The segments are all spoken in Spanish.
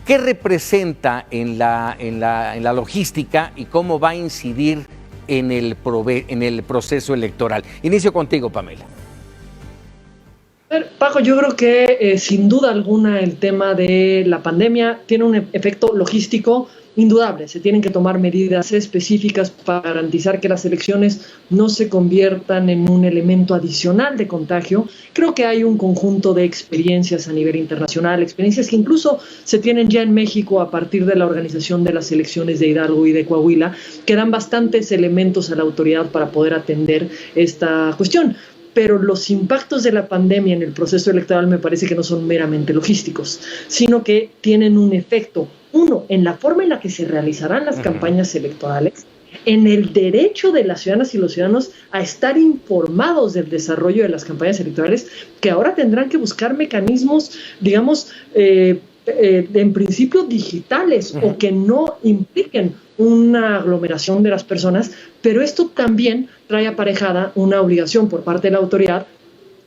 ¿qué representa en la logística y cómo va a incidir en el proceso electoral? Inicio contigo, Pamela. Paco, yo creo que sin duda alguna el tema de la pandemia tiene un efecto logístico indudable. Se tienen que tomar medidas específicas para garantizar que las elecciones no se conviertan en un elemento adicional de contagio. Creo que hay un conjunto de experiencias a nivel internacional, experiencias que incluso se tienen ya en México a partir de la organización de las elecciones de Hidalgo y de Coahuila, que dan bastantes elementos a la autoridad para poder atender esta cuestión. Pero los impactos de la pandemia en el proceso electoral me parece que no son meramente logísticos, sino que tienen un efecto, uno, en la forma en la que se realizarán las campañas electorales, en el derecho de las ciudadanas y los ciudadanos a estar informados del desarrollo de las campañas electorales, que ahora tendrán que buscar mecanismos, digamos, en principio digitales o que no impliquen una aglomeración de las personas, pero esto también trae aparejada una obligación por parte de la autoridad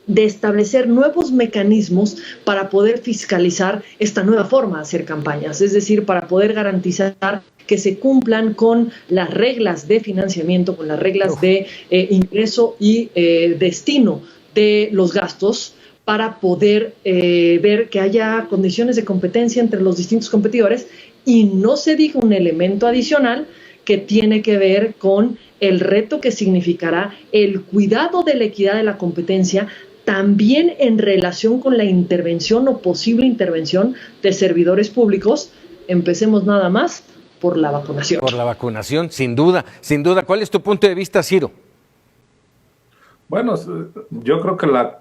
de establecer nuevos mecanismos para poder fiscalizar esta nueva forma de hacer campañas, es decir, para poder garantizar que se cumplan con las reglas de financiamiento, con las reglas de ingreso y destino de los gastos, para poder ver que haya condiciones de competencia entre los distintos competidores y no se diga un elemento adicional que tiene que ver con el reto que significará el cuidado de la equidad de la competencia, también en relación con la intervención o posible intervención de servidores públicos. Empecemos nada más por la vacunación. Por la vacunación, sin duda, sin duda. ¿Cuál es tu punto de vista, Ciro? Bueno, yo creo que la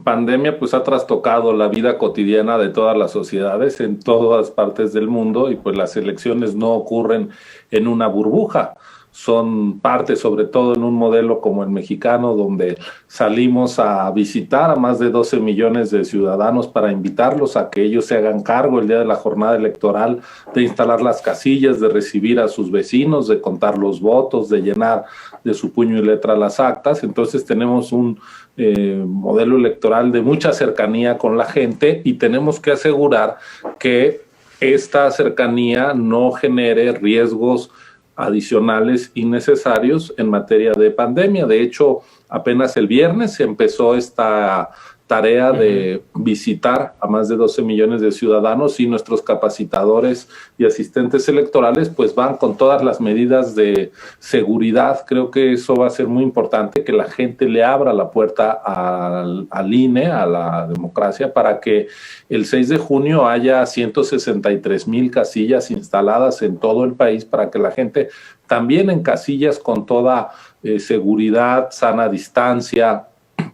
pandemia pues ha trastocado la vida cotidiana de todas las sociedades en todas partes del mundo, y pues las elecciones no ocurren en una burbuja, son parte, sobre todo en un modelo como el mexicano, donde salimos a visitar a más de 12 millones de ciudadanos para invitarlos a que ellos se hagan cargo el día de la jornada electoral de instalar las casillas, de recibir a sus vecinos, de contar los votos, de llenar de su puño y letra las actas. Entonces tenemos un modelo electoral de mucha cercanía con la gente, y tenemos que asegurar que esta cercanía no genere riesgos adicionales innecesarios en materia de pandemia. De hecho, apenas el viernes se empezó esta tarea de visitar a más de 12 millones de ciudadanos, y nuestros capacitadores y asistentes electorales pues van con todas las medidas de seguridad. Creo que eso va a ser muy importante, que la gente le abra la puerta al INE, a la democracia, para que el 6 de junio haya 163,000 casillas instaladas en todo el país, para que la gente también en casillas con toda seguridad, sana distancia,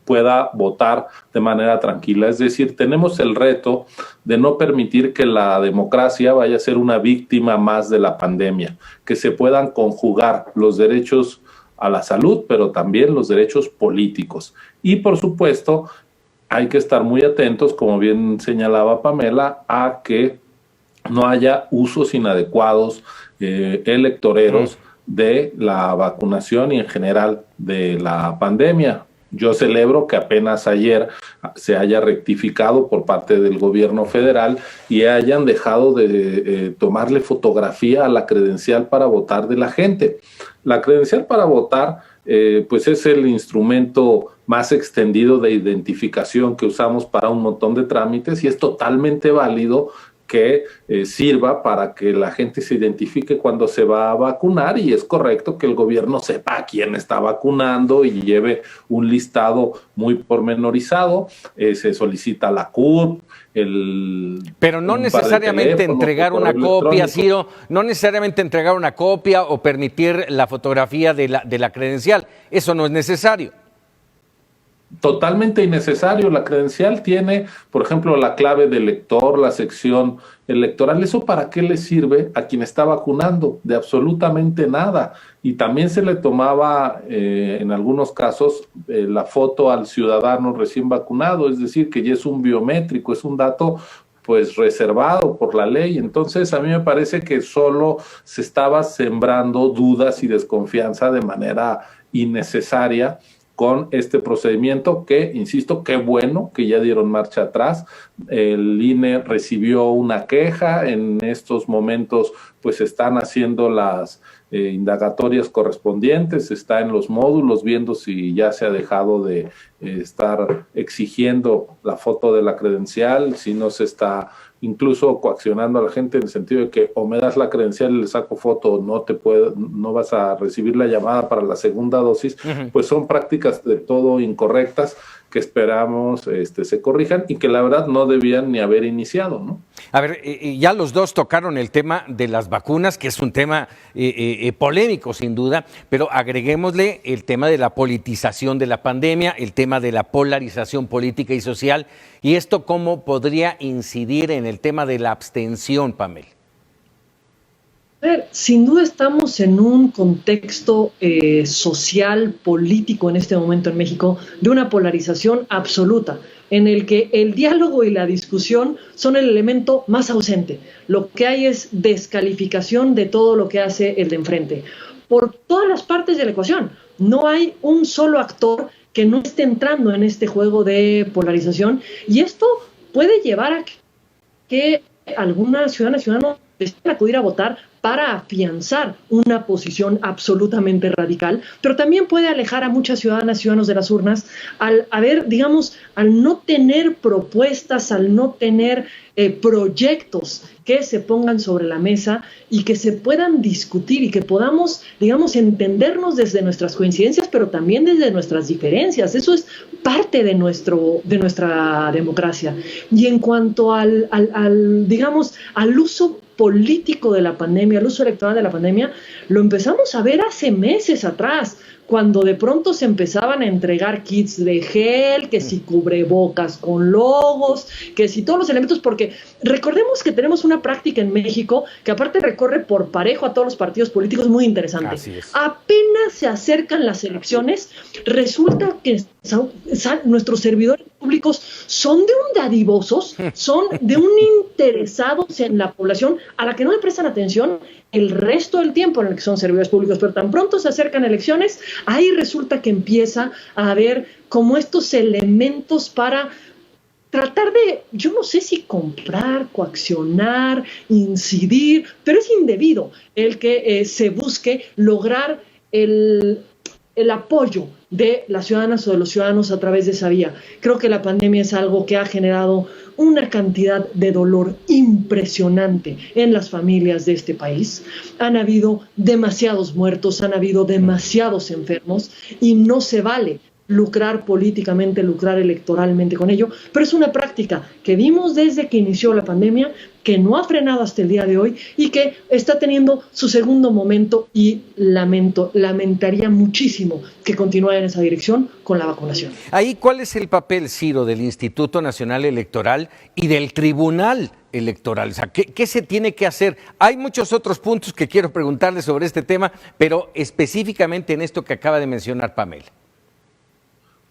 pueda votar de manera tranquila. Es decir, tenemos el reto de no permitir que la democracia vaya a ser una víctima más de la pandemia, que se puedan conjugar los derechos a la salud, pero también los derechos políticos. Y por supuesto, hay que estar muy atentos, como bien señalaba Pamela, a que no haya usos inadecuados electoreros de la vacunación y en general de la pandemia. Yo celebro que apenas ayer se haya rectificado por parte del gobierno federal y hayan dejado de tomarle fotografía a la credencial para votar de la gente. La credencial para votar pues es el instrumento más extendido de identificación que usamos para un montón de trámites, y es totalmente válido que sirva para que la gente se identifique cuando se va a vacunar, y es correcto que el gobierno sepa a quién está vacunando y lleve un listado muy pormenorizado. Se solicita la CURP, pero no necesariamente entregar una copia, Ciro, no necesariamente entregar una copia o permitir la fotografía de la credencial. Eso no es necesario. Totalmente innecesario. La credencial tiene, por ejemplo, la clave del lector, la sección electoral. ¿Eso para qué le sirve a quien está vacunando? De absolutamente nada. Y también se le tomaba en algunos casos la foto al ciudadano recién vacunado, es decir, que ya es un biométrico, es un dato pues reservado por la ley. Entonces a mí me parece que solo se estaba sembrando dudas y desconfianza de manera innecesaria, con este procedimiento que, insisto, qué bueno que ya dieron marcha atrás. El INE recibió una queja, en estos momentos pues están haciendo las indagatorias correspondientes, está en los módulos viendo si ya se ha dejado de estar exigiendo la foto de la credencial, si no se está incluso coaccionando a la gente en el sentido de que o me das la credencial y le saco foto, no vas a recibir la llamada para la segunda dosis. Pues son prácticas de todo incorrectas que esperamos se corrijan y que la verdad no debían ni haber iniciado, ¿no? A ver, ya los dos tocaron el tema de las vacunas, que es un tema polémico sin duda, pero agreguémosle el tema de la politización de la pandemia, el tema de la polarización política y social, y esto cómo podría incidir en el tema de la abstención, Pamela. A ver, sin duda estamos en un contexto social, político en este momento en México, de una polarización absoluta, en el que el diálogo y la discusión son el elemento más ausente. Lo que hay es descalificación de todo lo que hace el de enfrente, por todas las partes de la ecuación. No hay un solo actor que no esté entrando en este juego de polarización, y esto puede llevar a que algunas ciudadanas y ciudadanos deciden acudir a votar para afianzar una posición absolutamente radical, pero también puede alejar a muchas ciudadanas y ciudadanos de las urnas al no tener propuestas, al no tener proyectos que se pongan sobre la mesa y que se puedan discutir y que podamos, entendernos desde nuestras coincidencias, pero también desde nuestras diferencias. Eso es parte de nuestra democracia. Y en cuanto al uso político de la pandemia, el uso electoral de la pandemia, lo empezamos a ver hace meses atrás, cuando de pronto se empezaban a entregar kits de gel, que si cubrebocas con logos, que si todos los elementos, porque recordemos que tenemos una práctica en México que aparte recorre por parejo a todos los partidos políticos muy interesante. Apenas se acercan las elecciones, resulta que nuestros servidores públicos son de un dadivosos, son de un interesados en la población a la que no le prestan atención el resto del tiempo en el que son servidores públicos, pero tan pronto se acercan elecciones, ahí resulta que empieza a haber como estos elementos para tratar de, yo no sé si comprar, coaccionar, incidir, pero es indebido el que se busque lograr el apoyo de las ciudadanas o de los ciudadanos a través de esa vía. Creo que la pandemia es algo que ha generado una cantidad de dolor impresionante en las familias de este país. Han habido demasiados muertos, han habido demasiados enfermos y no se vale lucrar políticamente, lucrar electoralmente con ello, pero es una práctica que vimos desde que inició la pandemia, que no ha frenado hasta el día de hoy y que está teniendo su segundo momento, y lamentaría muchísimo que continuara en esa dirección con la vacunación. Ahí, ¿cuál es el papel, Ciro, del Instituto Nacional Electoral y del Tribunal Electoral? O sea, ¿qué se tiene que hacer? Hay muchos otros puntos que quiero preguntarle sobre este tema, pero específicamente en esto que acaba de mencionar Pamela.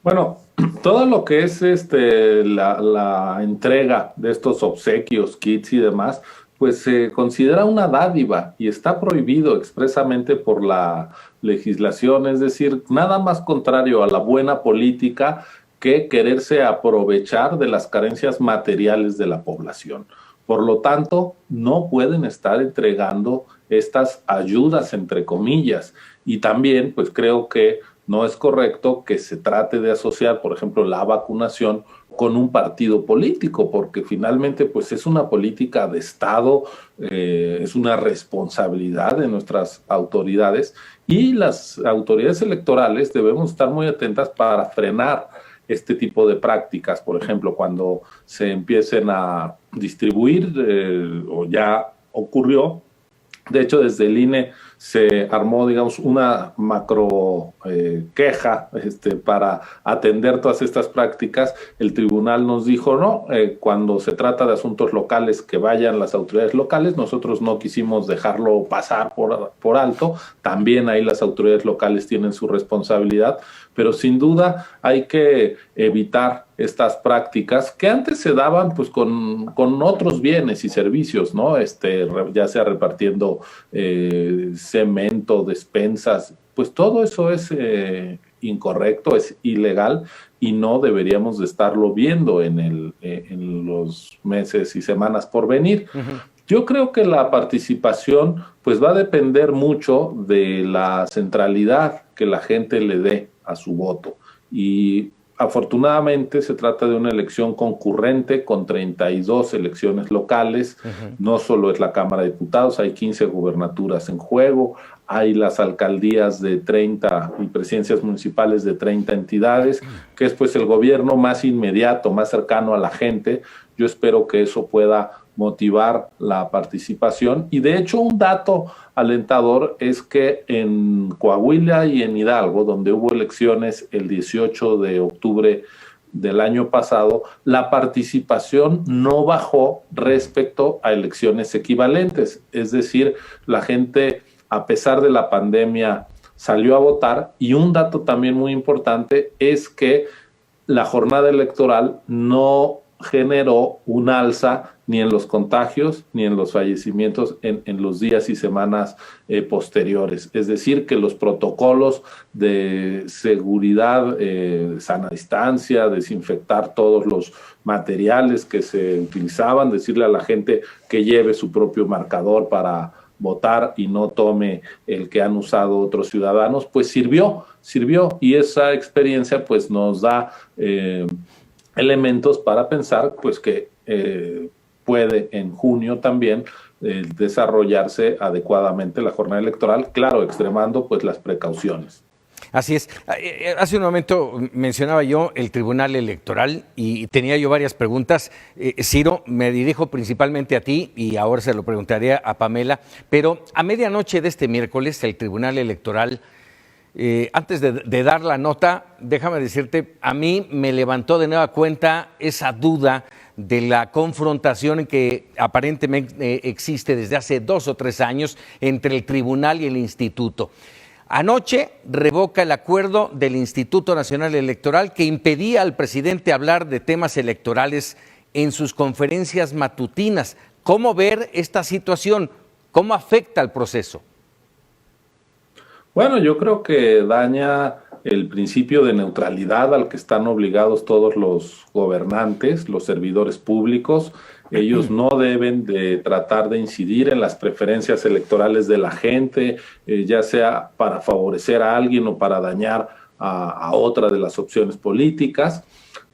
Bueno, todo lo que es la entrega de estos obsequios, kits y demás, pues se considera una dádiva y está prohibido expresamente por la legislación, es decir, nada más contrario a la buena política que quererse aprovechar de las carencias materiales de la población. Por lo tanto, no pueden estar entregando estas ayudas, entre comillas, y también pues creo que no es correcto que se trate de asociar, por ejemplo, la vacunación con un partido político, porque finalmente pues es una política de Estado, es una responsabilidad de nuestras autoridades, y las autoridades electorales debemos estar muy atentas para frenar este tipo de prácticas. Por ejemplo, cuando se empiecen a distribuir, o ya ocurrió, de hecho desde el INE se armó, digamos, una macro queja para atender todas estas prácticas. El tribunal nos dijo, no, cuando se trata de asuntos locales, que vayan las autoridades locales. Nosotros no quisimos dejarlo pasar por alto. También ahí las autoridades locales tienen su responsabilidad, pero sin duda hay que evitar estas prácticas que antes se daban pues con otros bienes y servicios, ¿no? Ya sea repartiendo cemento, despensas, pues todo eso es incorrecto, es ilegal y no deberíamos de estarlo viendo en los meses y semanas por venir. Yo creo que la participación pues va a depender mucho de la centralidad que la gente le dé a su voto, y afortunadamente se trata de una elección concurrente con 32 elecciones locales. No solo es la Cámara de Diputados, hay 15 gubernaturas en juego, hay las alcaldías de 30 y presidencias municipales de 30 entidades, que es pues el gobierno más inmediato, más cercano a la gente. Yo espero que eso pueda motivar la participación, y de hecho un dato alentador es que en Coahuila y en Hidalgo, donde hubo elecciones el 18 de octubre del año pasado, la participación no bajó respecto a elecciones equivalentes, es decir, la gente, a pesar de la pandemia, salió a votar. Y un dato también muy importante es que la jornada electoral no generó un alza ni en los contagios ni en los fallecimientos en los días y semanas posteriores. Es decir, que los protocolos de seguridad, sana distancia, desinfectar todos los materiales que se utilizaban, decirle a la gente que lleve su propio marcador para votar y no tome el que han usado otros ciudadanos, pues sirvió, y esa experiencia pues nos da elementos para pensar pues que puede en junio también desarrollarse adecuadamente la jornada electoral, claro, extremando pues las precauciones. Así es. Hace un momento mencionaba yo el Tribunal Electoral y tenía yo varias preguntas. Ciro, me dirijo principalmente a ti y ahora se lo preguntaré a Pamela, pero a medianoche de este miércoles el Tribunal Electoral, antes de dar la nota, déjame decirte, a mí me levantó de nueva cuenta esa duda de la confrontación que aparentemente existe desde hace 2 o 3 años entre el tribunal y el instituto. Anoche revoca el acuerdo del Instituto Nacional Electoral que impedía al presidente hablar de temas electorales en sus conferencias matutinas. ¿Cómo ver esta situación? ¿Cómo afecta al proceso? Bueno, yo creo que daña el principio de neutralidad al que están obligados todos los gobernantes, los servidores públicos. Ellos no deben de tratar de incidir en las preferencias electorales de la gente, ya sea para favorecer a alguien o para dañar a otra de las opciones políticas.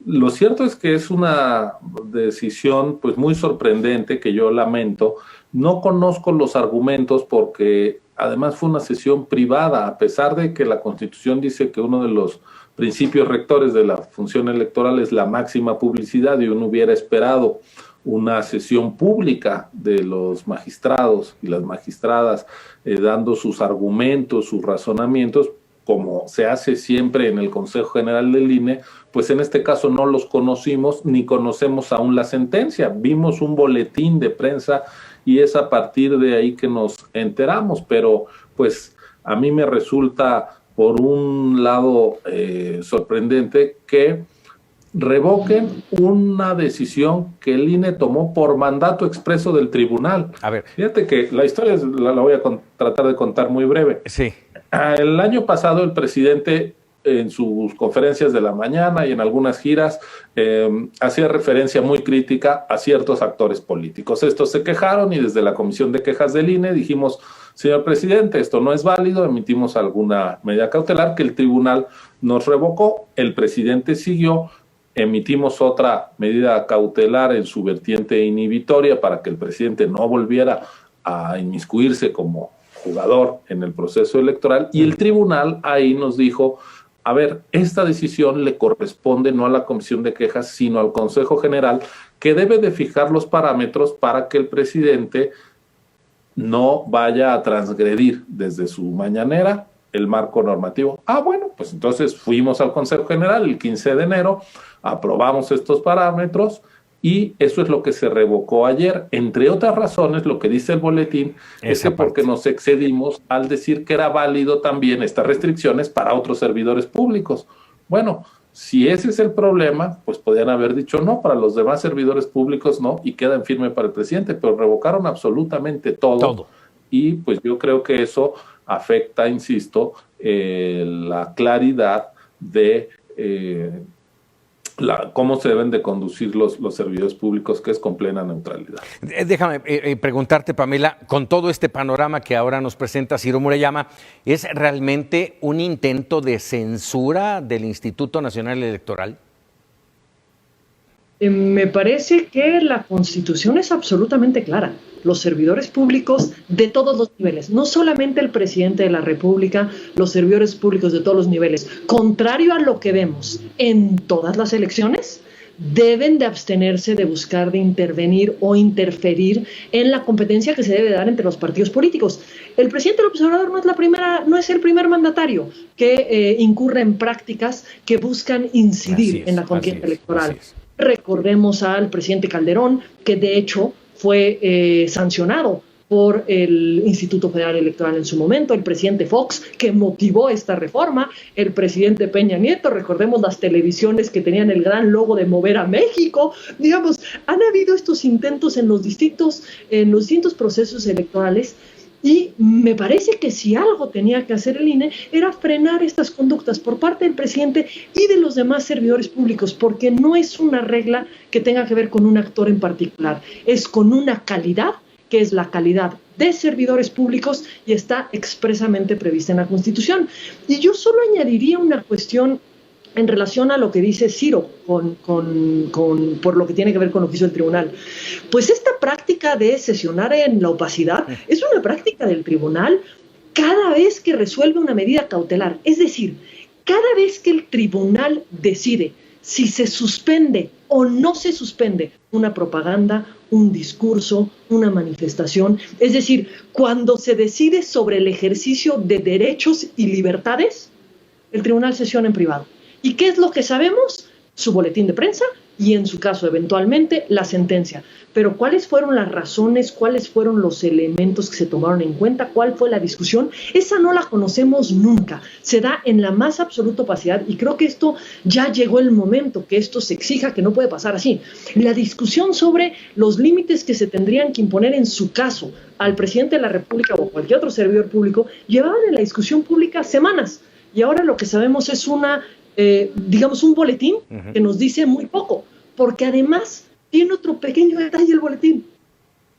Lo cierto es que es una decisión pues muy sorprendente, que yo lamento. No conozco los argumentos porque además fue una sesión privada, a pesar de que la Constitución dice que uno de los principios rectores de la función electoral es la máxima publicidad, y uno hubiera esperado una sesión pública de los magistrados y las magistradas dando sus argumentos, sus razonamientos, como se hace siempre en el Consejo General del INE. Pues en este caso no los conocimos ni conocemos aún la sentencia. Vimos un boletín de prensa y es a partir de ahí que nos enteramos, pero pues a mí me resulta por un lado sorprendente que revoquen una decisión que el INE tomó por mandato expreso del tribunal. A ver. Fíjate que la historia la voy a tratar de contar muy breve. Sí. El año pasado el presidente, en sus conferencias de la mañana y en algunas giras, hacía referencia muy crítica a ciertos actores políticos. Estos se quejaron y desde la Comisión de Quejas del INE dijimos: señor presidente, esto no es válido, emitimos alguna medida cautelar que el tribunal nos revocó. El presidente siguió, emitimos otra medida cautelar en su vertiente inhibitoria para que el presidente no volviera a inmiscuirse como jugador en el proceso electoral, y el tribunal ahí nos dijo: a ver, esta decisión le corresponde no a la Comisión de Quejas, sino al Consejo General, que debe de fijar los parámetros para que el presidente no vaya a transgredir desde su mañanera el marco normativo. Bueno, pues entonces fuimos al Consejo General el 15 de enero, aprobamos estos parámetros, y eso es lo que se revocó ayer. Entre otras razones, lo que dice el boletín es que porque nos excedimos al decir que era válido también estas restricciones para otros servidores públicos. Bueno, si ese es el problema, pues podrían haber dicho no, para los demás servidores públicos no, y queda en firme para el presidente, pero revocaron absolutamente todo. Y pues yo creo que eso afecta, insisto, la claridad de cómo se deben de conducir los servidores públicos, que es con plena neutralidad. Déjame preguntarte, Pamela, con todo este panorama que ahora nos presenta Ciro Murayama, ¿es realmente un intento de censura del Instituto Nacional Electoral? Me parece que la Constitución es absolutamente clara. Los servidores públicos de todos los niveles, no solamente el presidente de la República, los servidores públicos de todos los niveles, contrario a lo que vemos en todas las elecciones, deben de abstenerse de buscar de intervenir o interferir en la competencia que se debe dar entre los partidos políticos. El presidente López Obrador no es el primer mandatario que incurre en prácticas que buscan incidir en la contienda electoral. Recordemos al presidente Calderón, que de hecho fue sancionado por el Instituto Federal Electoral en su momento, el presidente Fox, que motivó esta reforma, el presidente Peña Nieto, recordemos las televisiones que tenían el gran logo de mover a México. Digamos, han habido estos intentos en los distintos procesos electorales. Y me parece que si algo tenía que hacer el INE era frenar estas conductas por parte del presidente y de los demás servidores públicos, porque no es una regla que tenga que ver con un actor en particular, es con una calidad, que es la calidad de servidores públicos y está expresamente prevista en la Constitución. Y yo solo añadiría una cuestión en relación a lo que dice Ciro, por lo que tiene que ver con lo que hizo el tribunal. Pues esta práctica de sesionar en la opacidad es una práctica del tribunal cada vez que resuelve una medida cautelar. Es decir, cada vez que el tribunal decide si se suspende o no se suspende una propaganda, un discurso, una manifestación, es decir, cuando se decide sobre el ejercicio de derechos y libertades, el tribunal sesiona en privado. ¿Y qué es lo que sabemos? Su boletín de prensa y, en su caso, eventualmente, la sentencia. Pero ¿cuáles fueron las razones? ¿Cuáles fueron los elementos que se tomaron en cuenta? ¿Cuál fue la discusión? Esa no la conocemos nunca. Se da en la más absoluta opacidad y creo que esto ya llegó el momento que esto se exija, que no puede pasar así. La discusión sobre los límites que se tendrían que imponer en su caso al presidente de la República o cualquier otro servidor público llevaban en la discusión pública semanas. Y ahora lo que sabemos es un boletín que nos dice muy poco, porque además tiene otro pequeño detalle el boletín.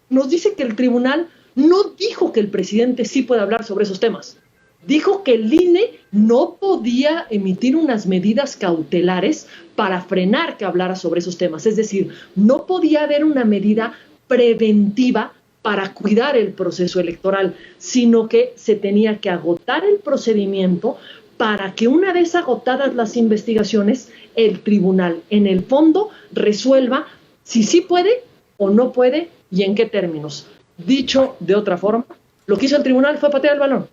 Nos dice que el tribunal no dijo que el presidente sí puede hablar sobre esos temas. Dijo que el INE no podía emitir unas medidas cautelares para frenar que hablara sobre esos temas. Es decir, no podía haber una medida preventiva para cuidar el proceso electoral, sino que se tenía que agotar el procedimiento para que una vez agotadas las investigaciones, el tribunal en el fondo resuelva si sí puede o no puede y en qué términos. Dicho de otra forma, lo que hizo el tribunal fue patear el balón.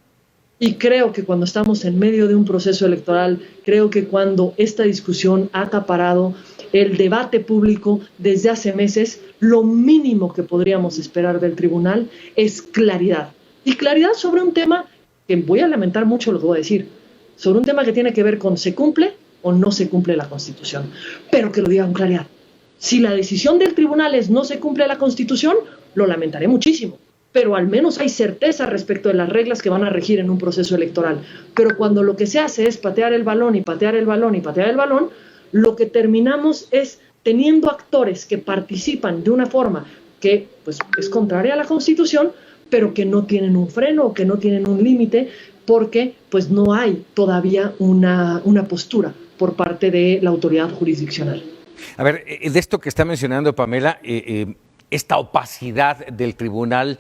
Y creo que cuando estamos en medio de un proceso electoral, creo que cuando esta discusión ha acaparado el debate público desde hace meses, lo mínimo que podríamos esperar del tribunal es claridad. Y claridad sobre un tema que voy a lamentar mucho lo que voy a decir, sobre un tema que tiene que ver con se cumple o no se cumple la Constitución, pero que lo diga con claridad. Si la decisión del tribunal es no se cumple la Constitución, lo lamentaré muchísimo, pero al menos hay certeza respecto de las reglas que van a regir en un proceso electoral. Pero cuando lo que se hace es patear el balón y patear el balón y patear el balón, lo que terminamos es teniendo actores que participan de una forma que pues, es contraria a la Constitución, pero que no tienen un freno o que no tienen un límite, porque pues no hay todavía una postura por parte de la autoridad jurisdiccional. A ver, de esto que está mencionando Pamela, esta opacidad del tribunal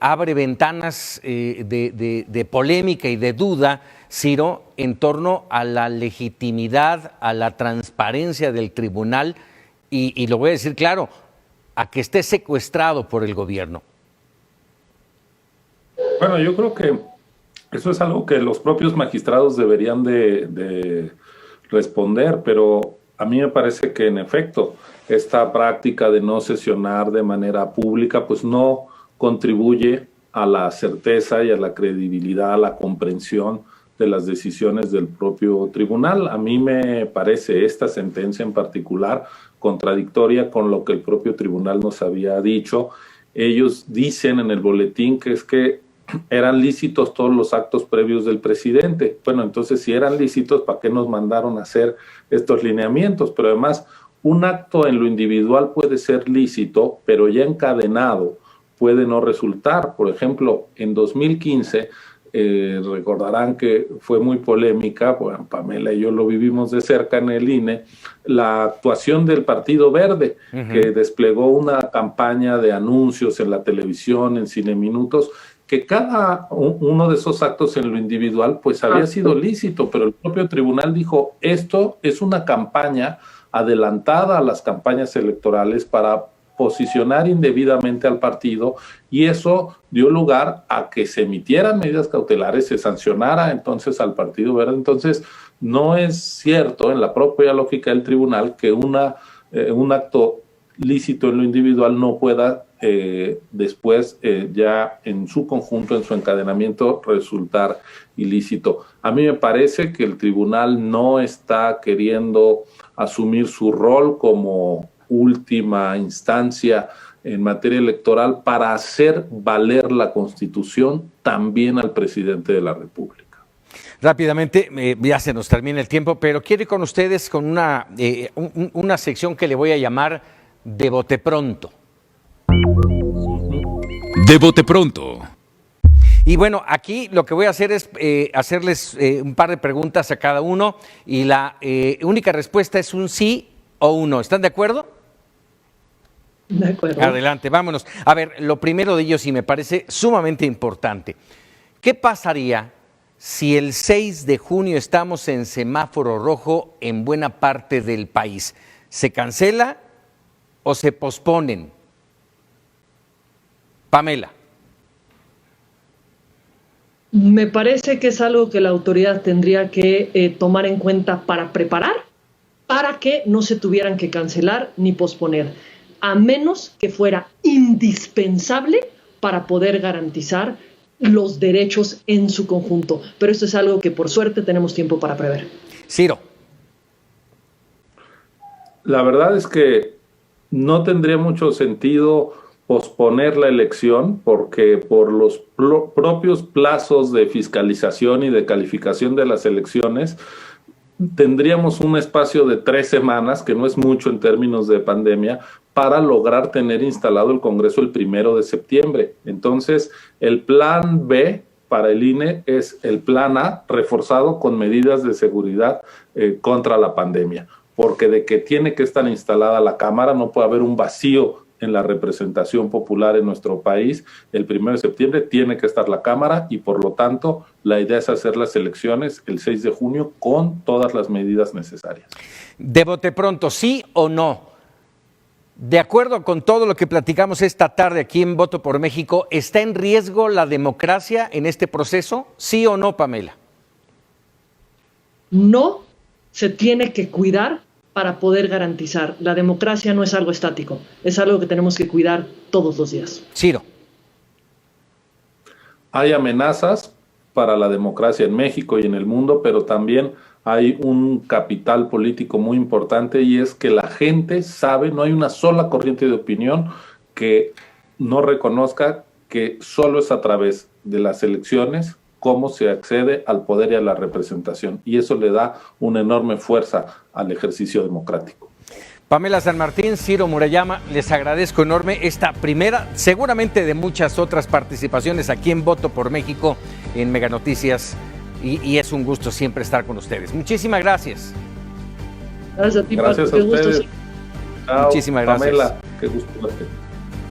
abre ventanas de polémica y de duda, Ciro, en torno a la legitimidad, a la transparencia del tribunal y lo voy a decir claro, a que esté secuestrado por el gobierno. Bueno, yo creo que eso es algo que los propios magistrados deberían de responder, pero a mí me parece que en efecto esta práctica de no sesionar de manera pública pues no contribuye a la certeza y a la credibilidad, a la comprensión de las decisiones del propio tribunal. A mí me parece esta sentencia en particular contradictoria con lo que el propio tribunal nos había dicho. Ellos dicen en el boletín que es que eran lícitos todos los actos previos del presidente. Bueno, entonces si eran lícitos, ¿para qué nos mandaron a hacer estos lineamientos? Pero además, un acto en lo individual puede ser lícito, pero ya encadenado puede no resultar. Por ejemplo, en 2015, recordarán que fue muy polémica, bueno, Pamela y yo lo vivimos de cerca en el INE, la actuación del Partido Verde, que desplegó una campaña de anuncios en la televisión, en Cine Minutos, que cada uno de esos actos en lo individual pues había sido lícito, pero el propio tribunal dijo, esto es una campaña adelantada a las campañas electorales para posicionar indebidamente al partido, y eso dio lugar a que se emitieran medidas cautelares, se sancionara entonces al Partido Verde. Entonces no es cierto en la propia lógica del tribunal que un acto lícito en lo individual no pueda después ya en su conjunto, en su encadenamiento, resultar ilícito. A mí me parece que el tribunal no está queriendo asumir su rol como última instancia en materia electoral para hacer valer la Constitución también al presidente de la República. Rápidamente, ya se nos termina el tiempo, pero quiero ir con ustedes con una sección que le voy a llamar De Bote Pronto. De Bote Pronto. Y bueno, aquí lo que voy a hacer es hacerles un par de preguntas a cada uno y la única respuesta es un sí o un no. ¿Están de acuerdo? De acuerdo. Adelante, vámonos. A ver, lo primero de ellos y me parece sumamente importante. ¿Qué pasaría si el 6 de junio estamos en semáforo rojo en buena parte del país? ¿Se cancela o se posponen? Pamela. Me parece que es algo que la autoridad tendría que tomar en cuenta para preparar, para que no se tuvieran que cancelar ni posponer, a menos que fuera indispensable para poder garantizar los derechos en su conjunto. Pero esto es algo que por suerte tenemos tiempo para prever. Ciro. La verdad es que no tendría mucho sentido posponer la elección, porque por los propios plazos de fiscalización y de calificación de las elecciones tendríamos un espacio de 3 semanas, que no es mucho en términos de pandemia, para lograr tener instalado el Congreso el 1 de septiembre. Entonces, el plan B para el INE es el plan A reforzado con medidas de seguridad contra la pandemia, porque de que tiene que estar instalada la Cámara, no puede haber un vacío en la representación popular en nuestro país. El 1 de septiembre tiene que estar la Cámara y por lo tanto la idea es hacer las elecciones el 6 de junio con todas las medidas necesarias. De bote pronto, ¿sí o no? De acuerdo con todo lo que platicamos esta tarde aquí en Voto por México, ¿está en riesgo la democracia en este proceso? ¿Sí o no, Pamela? No, se tiene que cuidar para poder garantizar. La democracia no es algo estático, es algo que tenemos que cuidar todos los días. Ciro. Hay amenazas para la democracia en México y en el mundo, pero también hay un capital político muy importante, y es que la gente sabe, no hay una sola corriente de opinión que no reconozca que solo es a través de las elecciones cómo se accede al poder y a la representación, y eso le da una enorme fuerza al ejercicio democrático. Pamela San Martín, Ciro Murayama, les agradezco enorme esta primera, seguramente de muchas otras participaciones aquí en Voto por México en Mega Noticias, y es un gusto siempre estar con ustedes. Muchísimas gracias. Gracias a ti, Gracias Paco, a ustedes. gusto. Chao, Muchísimas gracias. Pamela, qué gusto verte.